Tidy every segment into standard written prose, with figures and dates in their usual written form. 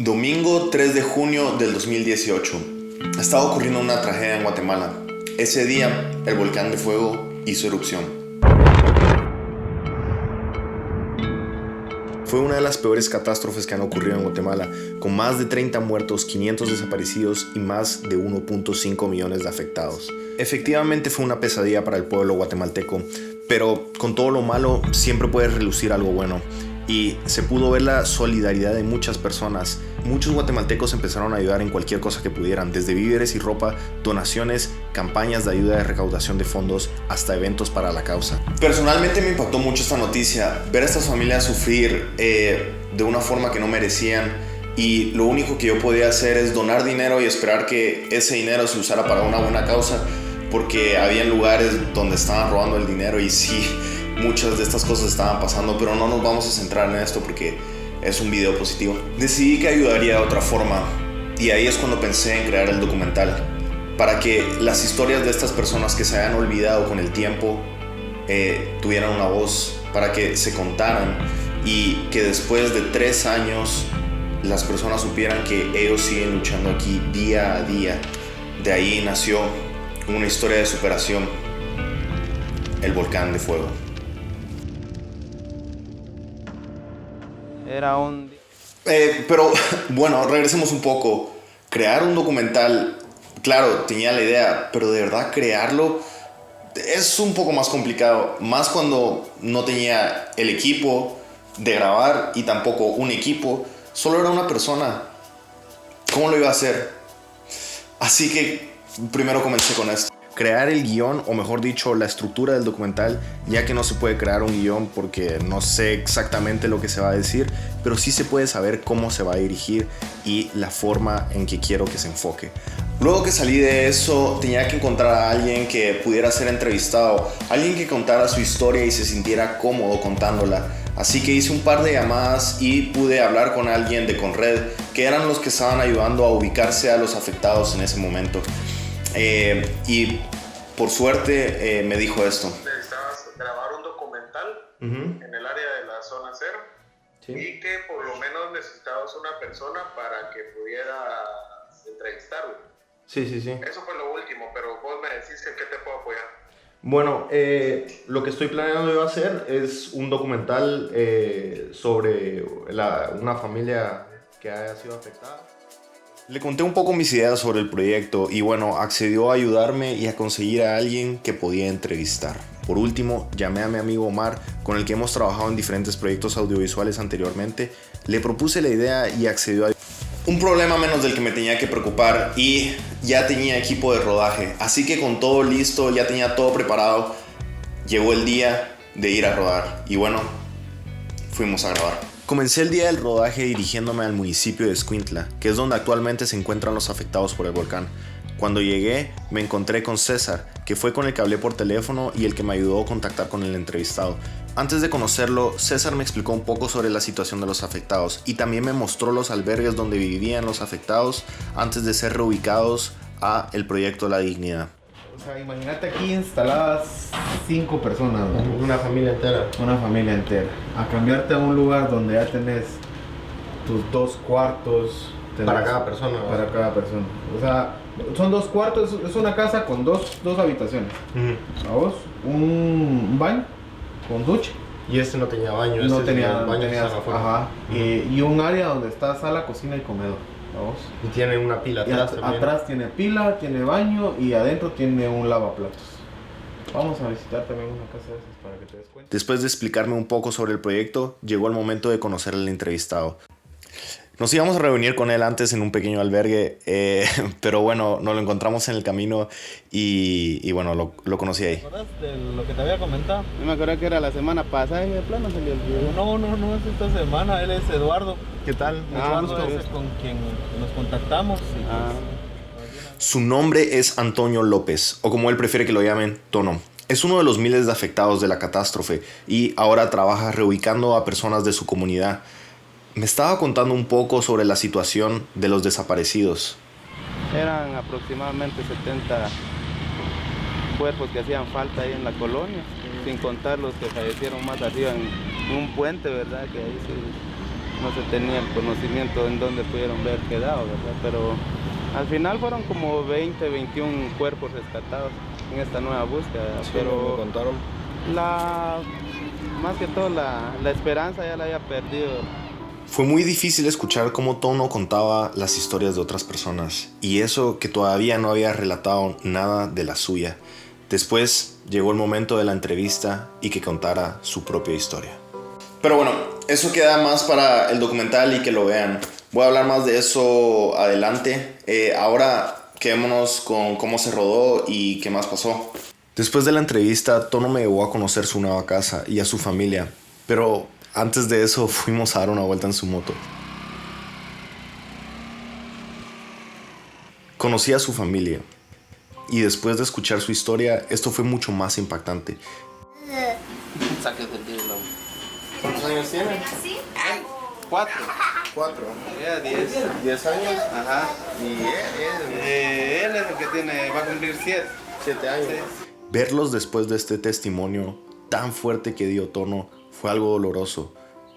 Domingo 3 de junio del 2018. Estaba ocurriendo una tragedia en Guatemala. Ese día, el volcán de fuego hizo erupción. Fue una de las peores catástrofes que han ocurrido en Guatemala, con más de 30 muertos, 500 desaparecidos y más de 1.5 millones de afectados. Efectivamente fue una pesadilla para el pueblo guatemalteco, pero con todo lo malo siempre puede relucir algo bueno. Y se pudo ver la solidaridad de muchas personas. Muchos guatemaltecos empezaron a ayudar en cualquier cosa que pudieran, desde víveres y ropa, donaciones, campañas de ayuda de recaudación de fondos, hasta eventos para la causa. Personalmente me impactó mucho esta noticia, ver a estas familias sufrir de una forma que no merecían, y lo único que yo podía hacer es donar dinero y esperar que ese dinero se usara para una buena causa, porque había lugares donde estaban robando el dinero y sí, muchas de estas cosas estaban pasando, pero no nos vamos a centrar en esto porque es un video positivo. Decidí que ayudaría de otra forma, y ahí es cuando pensé en crear el documental, para que las historias de estas personas que se hayan olvidado con el tiempo tuvieran una voz, para que se contaran y que después de 3 años las personas supieran que ellos siguen luchando aquí día a día. De ahí nació una historia de superación, el volcán de fuego. Era un... Pero bueno, regresemos un poco. Crear un documental, claro, tenía la idea, pero de verdad crearlo es un poco más complicado. Más cuando no tenía el equipo de grabar y tampoco un equipo. Solo era una persona. ¿Cómo lo iba a hacer? Así que primero comencé con esto. Crear el guión, o mejor dicho, la estructura del documental, ya que no se puede crear un guión porque no sé exactamente lo que se va a decir, pero sí se puede saber cómo se va a dirigir y la forma en que quiero que se enfoque. Luego que salí de eso, tenía que encontrar a alguien que pudiera ser entrevistado, alguien que contara su historia y se sintiera cómodo contándola. Así que hice un par de llamadas y pude hablar con alguien de Conred, que eran los que estaban ayudando a ubicarse a los afectados en ese momento. Y por suerte me dijo esto. Necesitabas grabar un documental en el área de la zona cero, sí, y que por lo menos necesitabas una persona para que pudiera entrevistarlo. Sí. Eso fue lo último, pero vos me decís que ¿qué te puedo apoyar? Bueno, lo que estoy planeando yo hacer es un documental sobre una familia que haya sido afectada. Le conté un poco mis ideas sobre el proyecto y bueno, accedió a ayudarme y a conseguir a alguien que podía entrevistar. Por último, llamé a mi amigo Omar, con el que hemos trabajado en diferentes proyectos audiovisuales anteriormente. Le propuse la idea y accedió a... Un problema menos del que me tenía que preocupar, y ya tenía equipo de rodaje. Así que con todo listo, ya tenía todo preparado. Llegó el día de ir a rodar y bueno, fuimos a grabar. Comencé el día del rodaje dirigiéndome al municipio de Escuintla, que es donde actualmente se encuentran los afectados por el volcán. Cuando llegué, me encontré con César, que fue con el que hablé por teléfono y el que me ayudó a contactar con el entrevistado. Antes de conocerlo, César me explicó un poco sobre la situación de los afectados y también me mostró los albergues donde vivían los afectados antes de ser reubicados a el proyecto La Dignidad. O sea, imagínate aquí instaladas 5 personas, ¿no? Una familia entera. Una familia entera. A cambiarte a un lugar donde ya tenés tus 2 cuartos. Para cada persona. Para cada persona. O sea, son 2 cuartos, es una casa con dos habitaciones. ¿A vos? Un baño con ducha. Y este no tenía baño. No tenía baño. Ajá. Y un área donde está sala, cocina y comedor. ¿Vos? Y tiene una pila atrás también. Atrás tiene pila, tiene baño y adentro tiene un lavaplatos. Vamos a visitar también una casa de esas para que te des cuenta. Después de explicarme un poco sobre el proyecto, llegó el momento de conocer al entrevistado. Nos íbamos a reunir con él antes en un pequeño albergue, pero bueno, nos lo encontramos en el camino y bueno, lo conocí ahí. ¿Te acuerdas de lo que te había comentado? Yo me acuerdo que era la semana pasada y de plano se le olvidó. No, es esta semana. Él es Eduardo. ¿Qué tal? Eduardo es con quien nos contactamos. Su nombre es Antonio López, o como él prefiere que lo llamen, Tono. Es uno de los miles de afectados de la catástrofe y ahora trabaja reubicando a personas de su comunidad. Me estaba contando un poco sobre la situación de los desaparecidos. Eran aproximadamente 70 cuerpos que hacían falta ahí en la colonia, sin contar los que fallecieron más arriba en un puente, ¿verdad? Que ahí no se tenía el conocimiento en dónde pudieron haber quedado, ¿verdad? Pero al final fueron como 20, 21 cuerpos rescatados en esta nueva búsqueda. Sí, pero me contaron. más que todo la esperanza ya la había perdido. Fue muy difícil escuchar cómo Tono contaba las historias de otras personas, y eso que todavía no había relatado nada de la suya. Después llegó el momento de la entrevista y que contara su propia historia. Pero bueno, eso queda más para el documental y que lo vean. Voy a hablar más de eso adelante. Ahora quedémonos con cómo se rodó y qué más pasó. Después de la entrevista, Tono me llevó a conocer su nueva casa y a su familia, pero antes de eso fuimos a dar una vuelta en su moto. Conocí a su familia y después de escuchar su historia, esto fue mucho más impactante. ¿Cuántos años tiene? 4. 4. Ya 10. 10 años. Ajá. Y Él es el que va a cumplir 7 años. Sí. Verlos después de este testimonio tan fuerte que dio Tono fue algo doloroso.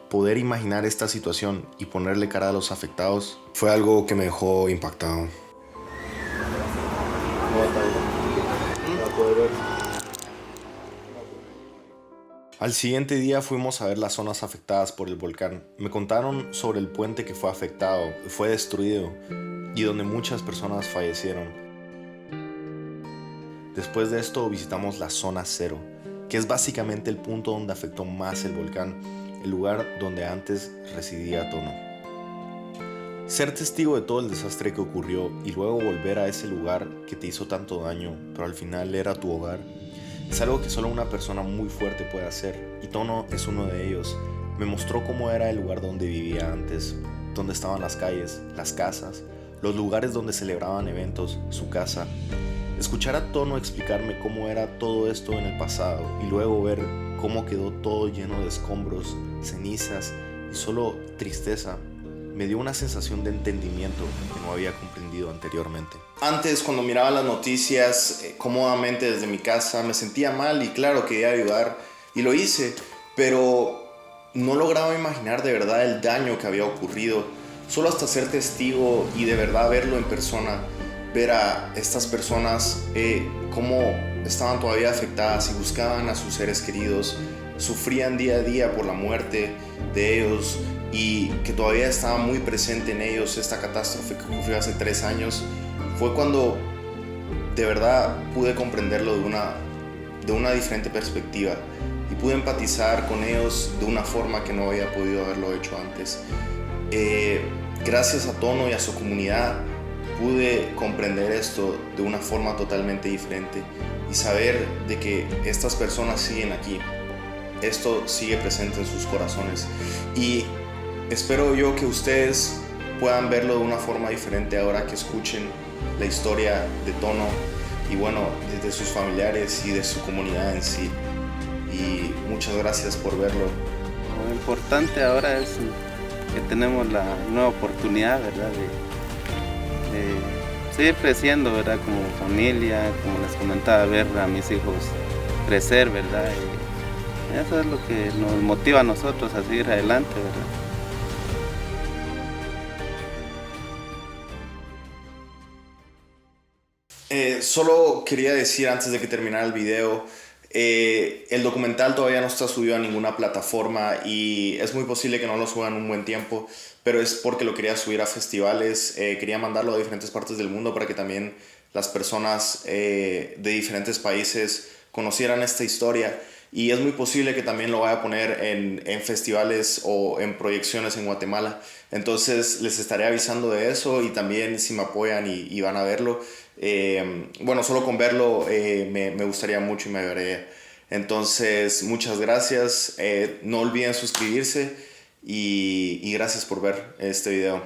Poder imaginar esta situación y ponerle cara a los afectados fue algo que me dejó impactado. Al siguiente día fuimos a ver las zonas afectadas por el volcán. Me contaron sobre el puente que fue afectado, fue destruido y donde muchas personas fallecieron. Después de esto visitamos la zona 0, que es básicamente el punto donde afectó más el volcán, el lugar donde antes residía Tono. Ser testigo de todo el desastre que ocurrió y luego volver a ese lugar que te hizo tanto daño, pero al final era tu hogar, es algo que solo una persona muy fuerte puede hacer, y Tono es uno de ellos. Me mostró cómo era el lugar donde vivía antes, donde estaban las calles, las casas, los lugares donde celebraban eventos, su casa. Escuchar a Tono explicarme cómo era todo esto en el pasado y luego ver cómo quedó todo lleno de escombros, cenizas y solo tristeza, me dio una sensación de entendimiento que no había comprendido anteriormente. Antes, cuando miraba las noticias cómodamente desde mi casa, me sentía mal y claro, quería ayudar y lo hice, pero no lograba imaginar de verdad el daño que había ocurrido. Solo hasta ser testigo y de verdad verlo en persona, ver a estas personas cómo estaban todavía afectadas y buscaban a sus seres queridos, sufrían día a día por la muerte de ellos y que todavía estaba muy presente en ellos esta catástrofe que ocurrió hace 3 años, fue cuando de verdad pude comprenderlo de una diferente perspectiva y pude empatizar con ellos de una forma que no había podido haberlo hecho antes. Gracias a Tono y a su comunidad pude comprender esto de una forma totalmente diferente y saber de que estas personas siguen aquí. Esto sigue presente en sus corazones y espero yo que ustedes puedan verlo de una forma diferente ahora que escuchen la historia de Tono y bueno, de sus familiares y de su comunidad en sí. Y muchas gracias por verlo. Lo importante ahora es que tenemos la nueva oportunidad, ¿verdad? De seguir creciendo, ¿verdad? Como familia, como les comentaba, ver a mis hijos crecer, ¿verdad? Y eso es lo que nos motiva a nosotros a seguir adelante, ¿verdad? Solo quería decir antes de que terminara el video, el documental todavía no está subido a ninguna plataforma y es muy posible que no lo suban un buen tiempo, pero es porque lo quería subir a festivales, quería mandarlo a diferentes partes del mundo para que también las personas de diferentes países conocieran esta historia. Y es muy posible que también lo vaya a poner en festivales o en proyecciones en Guatemala. Entonces les estaré avisando de eso y también si me apoyan y van a verlo. Bueno, solo con verlo me gustaría mucho y me ayudaría. Entonces, muchas gracias. No olviden suscribirse y gracias por ver este video.